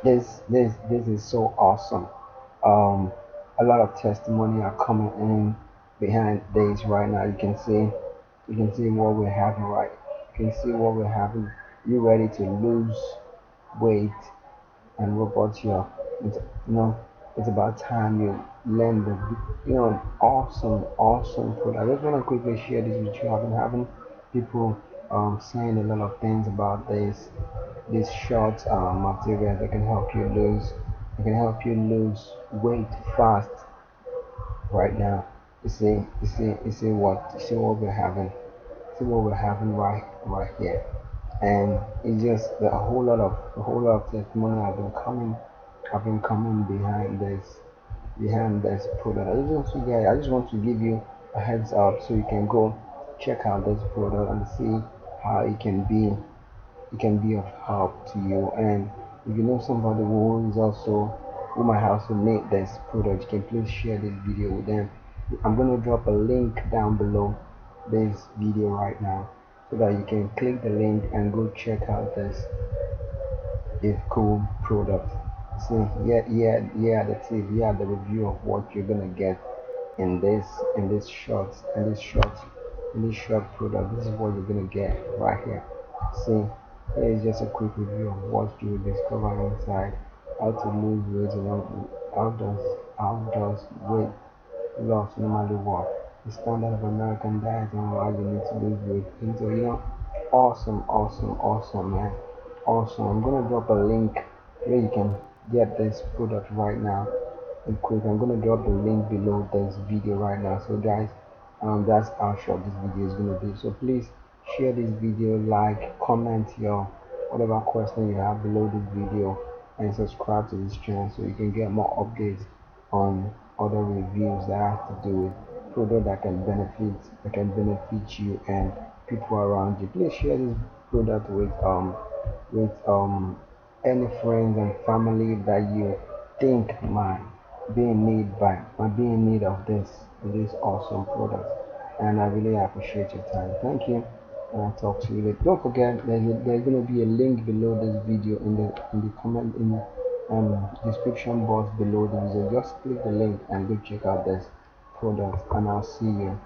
This is so awesome. um a lot of testimony are coming in behind this right now. You can see what we're having, right? You can see what we're having. You ready to lose weight? And what about your, it's, you know it's about time you learn the, awesome product. I just want to quickly share this with you. I've been having people saying a lot of things about this short material that can help you lose, weight fast right now. You see what we're having. See what we're having right here. And it's just a whole lot of testimony have been coming behind this product. I just want to give you a heads up so you can go check out this product and see how it can be of help to you. And if you know somebody who might also need this product, you can please share this video with them. I'm going to drop a link down below this video right now so that you can click the link and go check out this cool product. So yeah, that's it. Yeah, the review of what you're gonna get in this short product. This is what you're gonna get right here. See, here is just a quick review of what you will discover inside. How to lose weight along. How does weight loss normally work? The standard of American diet and why you need to lose weight. Into awesome, awesome, awesome, man. Awesome. I'm gonna drop a link where you can get this product right now. And quick, I'm gonna drop the link below this video right now. So guys, that's how short this video is gonna be. So please share this video, like, comment your whatever question you have below this video, and subscribe to this channel so you can get more updates on other reviews that have to do with product that can benefit you and people around you. Please share this product with any friends and family that you think might be in need of this awesome product. And I really appreciate your time. Thank you, and I'll talk to you later. Don't forget, there's going to be a link below this video in the comment in description box below the video. Just click the link and go check out this product, and I'll see you